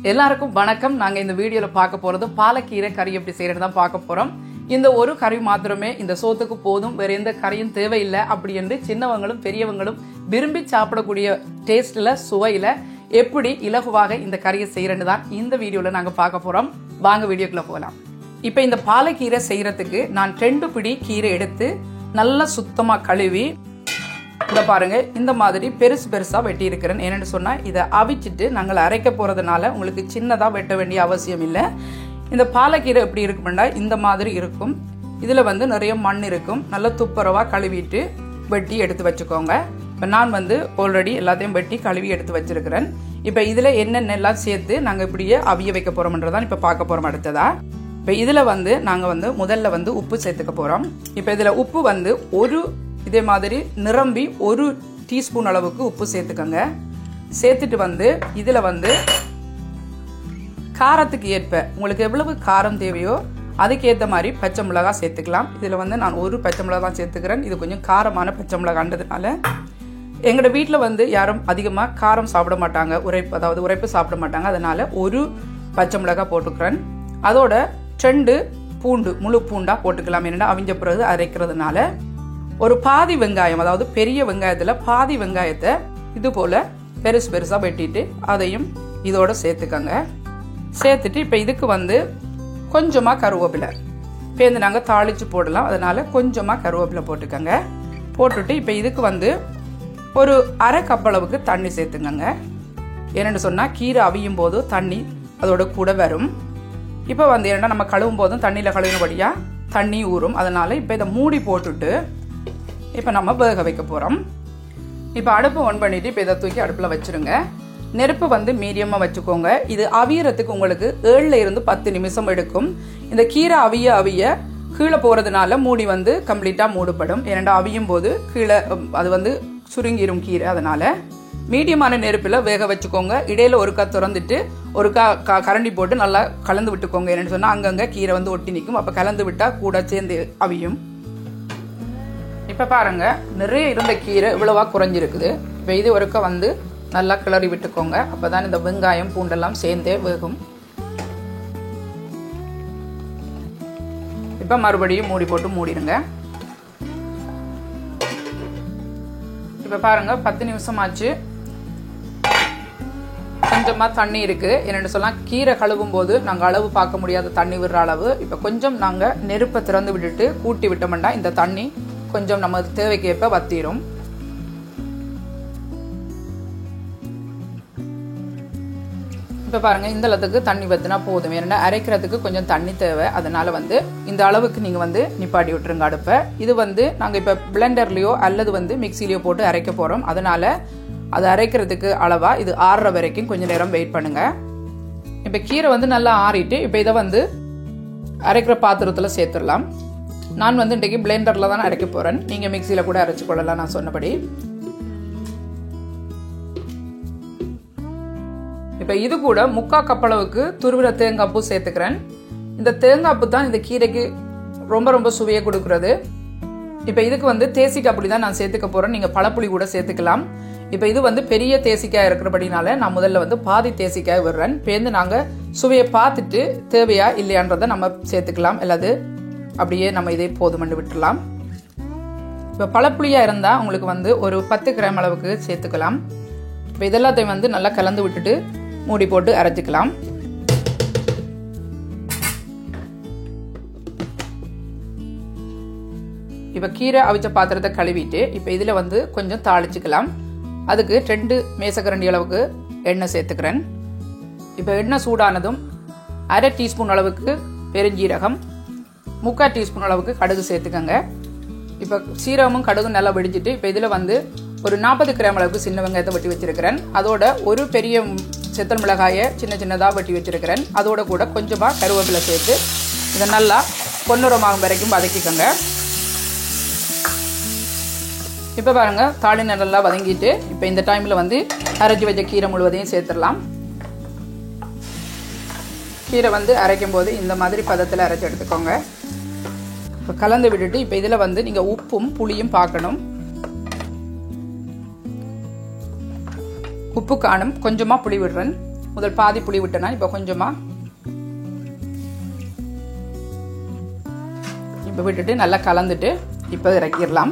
எல்லாருக்கும் வணக்கம். நாங்க இந்த வீடியோல பார்க்க போறது பாலக்கீரை கறி எப்படி செய்யறது தான் பார்க்க போறோம். இந்த ஒரு கறி மாத்திரமே இந்த சோத்துக்கு போதும், வேற எந்த கறியும் தேவையில்லை அப்படி என்று சின்னவங்களும் பெரியவங்களும் விரும்பி சாப்பிடக்கூடிய டேஸ்ட்ல சுவையில எப்படி இலகுவாக இந்த கறியை செய்யறது தான் இந்த வீடியோல நாங்க பார்க்க போறோம். வாங்க வீடியோக்குள்ள போகலாம். இப்ப இந்த பாலக்கீரை செய்யறதுக்கு நான் 2 பிடி கீரை எடுத்து நல்லா சுத்தமா கழுவி இத பாருங்க, இந்த மாதிரி பெருசு பெருசா வெட்டி இருக்கிறேன். என்னன்னு சொன்னா இதை அவிச்சிட்டு நாங்கள் அரைக்க போறதுனால உங்களுக்கு சின்னதா வெட்ட வேண்டிய அவசியம் இல்லை. இந்த பாலக்கீரை எப்படி இருக்கும்னா இந்த மாதிரி இருக்கும். இதுல நிறைய மண் இருக்கும். நல்லா துப்புரவா கழுவிட்டு வெட்டி எடுத்து வச்சுக்கோங்க. இப்ப நான் ஆல்ரெடி எல்லாத்தையும் வெட்டி கழுவி எடுத்து வச்சிருக்கிறேன். இப்ப இதுல என்னென்ன எல்லாம் சேர்த்து நாங்க இப்படியே அவிய வைக்க போறோம்ன்றதான் இப்ப பார்க்க போறோம். அடுத்ததா இப்ப இதுல நாங்க முதல்ல உப்பு சேர்த்துக்க போறோம். இப்ப இதுல உப்பு ஒரு இதே மாதிரி நிரம்பி 1 டீஸ்பூன் அளவுக்கு உப்பு சேர்த்துக்கங்க. சேர்த்துட்டு இதுல காரத்துக்கு ஏற்ப உங்களுக்கு எவ்வளவு காரம் தேவையோ அதுக்கேற்ற மாதிரி பச்சை மிளகாய் சேர்த்துக்கலாம். இதுல நான் 1 பச்சை மிளகாய் தான் சேர்த்துக்கிறேன். இது கொஞ்சம் காரமான பச்சை மிளகான்றதுனால எங்களோட வீட்டில் யாரும் அதிகமாக காரம் சாப்பிட மாட்டாங்க, உரைப்பு சாப்பிட மாட்டாங்க. அதனால 1 பச்சை மிளகாய் போட்டுக்கிறேன். அதோட 2 பூண்டு, முழு பூண்டா போட்டுக்கலாம். என்னென்னா அவிஞ்ச பிறகு அரைக்கிறதுனால ஒரு பாதி வெங்காயம், அதாவது பெரிய வெங்காயத்துல பாதி வெங்காயத்தை இது போல பெருசு பெருசா வெட்டிட்டு அதையும் இதோட சேர்த்துக்கங்க. சேர்த்துட்டு இப்ப இதுக்கு கொஞ்சமா கருவேப்பிலை பேருந்து நாங்க தாளிச்சு போடலாம். அதனால கொஞ்சமா கருவேப்பிலை போட்டுக்கங்க. போட்டுட்டு இப்ப இதுக்கு ஒரு அரை கப் அளவுக்கு தண்ணி சேர்த்துக்கங்க. என்னன்னு சொன்னா கீரை அவியும் போது தண்ணி அதோட கூட வரும். இப்ப என்னன்னா நம்ம கழுவும் போதும் தண்ணியில கழுவினபடியா தண்ணி ஊறும். அதனால இப்ப இதை மூடி போட்டுட்டு இப்ப நம்ம வேக வைக்க போறோம். இப்ப அடுப்பு ஆன் பண்ணிட்டு இப்ப இதை தூக்கி அடுப்புல வச்சிருங்க. நெருப்பு மீடியமா வச்சுக்கோங்க. இது அவியறதுக்கு உங்களுக்கு 7ல இருந்து 10 நிமிஷம் எடுக்கும். இந்த கீரை அவிய கீழே போறதுனால மூடி கம்ப்ளீட்டா மூடப்படும். ஏன்னா அவியும் போது கீழே அது சுருங்கிரும் கீரை. அதனால மீடியமான நெருப்புல வேக வச்சுக்கோங்க. இடையில ஒருக்கா திறந்துட்டு ஒருக்கா கரண்டி போட்டு நல்லா கலந்து விட்டுக்கோங்க. என்னன்னு சொன்னா அங்கங்க கீரை ஒட்டி நிற்கும். அப்ப கலந்து விட்டா கூட சேர்ந்து அவியும். இப்ப பாருங்க, நிறைய இருந்த கீரை இவ்வளவா குறைஞ்சிருக்குது. இப்ப இது ஒருக்க நல்லா கிளறி விட்டுக்கோங்க. அப்பதான் இந்த வெங்காயம் பூண்டெல்லாம் சேர்ந்தே வேகும். இப்ப மறுபடியும் மூடி போட்டு மூடிடுங்க. இப்ப பாருங்க 10 நிமிஷம் ஆச்சு. கொஞ்சமா தண்ணி இருக்கு. என்னன்னு சொன்னா கீரை கழுவும் போது நாங்க அளவு பார்க்க முடியாத தண்ணி விடுற அளவு. இப்ப கொஞ்சம் நாங்க நெருப்பை திறந்து விட்டுட்டு கூட்டி விட்டோம்னா இந்த தண்ணி கொஞ்சம் நம்ம தேவைக்கேற்ப வத்திரும். இப்ப பாருங்க, இந்த அளவுக்கு தண்ணி வத்தினா போதும். ஏன்னா அரைக்கிறதுக்கு கொஞ்சம் தண்ணி தேவை. அதனால இந்த அளவுக்கு நீங்க நிப்பாட்டி விட்டுருங்க அடுப்பை. இது நாங்க இப்ப பிளெண்டர்லயோ அல்லது மிக்சிலயோ போட்டு அரைக்க போறோம். அதனால அது அரைக்கிறதுக்கு அளவா இது ஆறுற வரைக்கும் கொஞ்ச நேரம் வெயிட் பண்ணுங்க. இப்ப கீரை நல்லா ஆறிட்டு இப்ப இதை அரைக்கிற பாத்திரத்துல சேர்த்துடலாம். நான் இன்றைக்கு பிளெண்டர்ல தான் அரைக்க போறேன். நீங்க மிக்சியில கூட அரைச்சு கொள்ளலாம் நான் சொன்னபடி. இப்ப இது கூட 3/4 கப் அளவுக்கு துருவின தேங்காய் பூ சேர்த்துக்கிறேன். இந்த தேங்காய் பூ தான் இந்த கீரைக்கு ரொம்ப ரொம்ப சுவையை கொடுக்கறது. இப்ப இதுக்கு தேசிக்காய் புளி தான் நான் சேர்த்துக்க போறேன். நீங்க பழப்புளி கூட சேர்த்துக்கலாம். இப்ப இது பெரிய தேசிக்காய் இருக்கிறபடினால நான் முதல்ல பாதி தேசிக்காய் விடுறேன். பேருந்து நாங்க சுவையை பார்த்துட்டு தேவையா இல்லையான்றதை நம்ம சேர்த்துக்கலாம். அல்லது அப்படியே நம்ம இதே போதுமண்டு விட்டுலாம். இப்ப பழப்புளியா இருந்தா உங்களுக்கு ஒரு 10 கிராம் அளவுக்கு சேர்த்துக்கலாம். இப்ப இதெல்லாத்தையும் நல்லா கலந்து விட்டுட்டு மூடி போட்டு அரைச்சிக்கலாம். இப்ப கீரை அவிச்ச பாத்திரத்தை கழுவிட்டு இப்ப இதுல கொஞ்சம் தாளிச்சுக்கலாம். அதுக்கு 2 மேசக்கரண்டி அளவுக்கு எண்ணெய் சேர்த்துக்கிறேன். இப்ப எண்ணெய் சூடானதும் அரை டீஸ்பூன் அளவுக்கு பெருஞ்சீரகம், 3/4 டீஸ்பூன் அளவுக்கு கடுகு சேர்த்துக்கங்க. இப்ப சீரகமும் கடுகும் நல்லா வெடிச்சிட்டு இப்ப இதுல ஒரு 40 கிராம் அளவுக்கு சின்ன வெங்காயத்தை வெட்டி வச்சிருக்கிறேன். அதோட ஒரு பெரிய செத்தல் மிளகாயை சின்ன சின்னதா வெட்டி வச்சிருக்கிறேன். அதோட கூட கொஞ்சமா கருவேப்பிலை சேர்த்து இதை நல்லா பொன்னிறமாகும் வரைக்கும் வதக்கிக்கோங்க. இப்ப பாருங்க, தாளி நல்லா வதங்கிட்டு இப்ப இந்த டைம்ல அரைச்சி வச்ச கீரை முழுவதையும் சேர்த்துடலாம். கீரை அரைக்கும் போது இந்த மாதிரி பதத்தில் அரைச்சி எடுத்துக்கோங்க. இப்போ கலந்து விட்டுட்டு இப்போ இதில் நீங்கள் உப்பும் புளியும் பார்க்கணும். உப்பு காணும், கொஞ்சமாக புளி விடுறேன். முதல் பாதி புளி விட்டேன்னா இப்போ கொஞ்சமாக இப்போ விட்டுட்டு நல்லா கலந்துட்டு இப்போ இறக்கிடலாம்.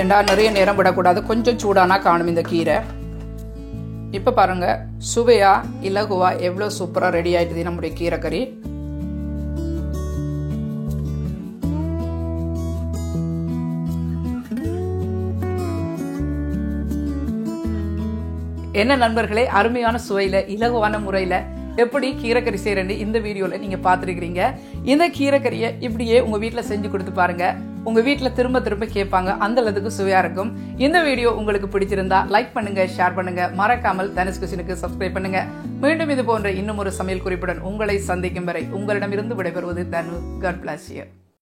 ஏண்டா நிறைய நேரம் விடக்கூடாது, கொஞ்சம் சூடானா காணும் இந்த கீரை. இப்போ பாருங்க சுவையா இலகுவா எவ்வளோ சூப்பராக ரெடி ஆயிடுது நம்முடைய கீரை கறி. என்ன நண்பர்களே, அருமையான சுவையில இலகுவான முறையில எப்படி கீரைக்கறி செய்யறேன்னு இந்த வீடியோல நீங்க பாத்துருக்கீங்க. இந்த கீரைக்கறியை இப்படியே உங்க வீட்டுல செஞ்சு கொடுத்து பாருங்க. உங்க வீட்டுல திரும்ப திரும்ப கேட்பாங்க, அந்த அளவுக்கு சுவையா இருக்கும். இந்த வீடியோ உங்களுக்கு பிடிச்சிருந்தா லைக் பண்ணுங்க, ஷேர் பண்ணுங்க, மறக்காமல் தனுஷ் கிச்சனுக்கு சப்ஸ்கிரைப் பண்ணுங்க. மீண்டும் இது போன்ற இன்னும் ஒரு சமையல் குறிப்புடன் உங்களை சந்திக்கும் வரை உங்களிடமிருந்து விடைபெறுவது தனு. God bless you.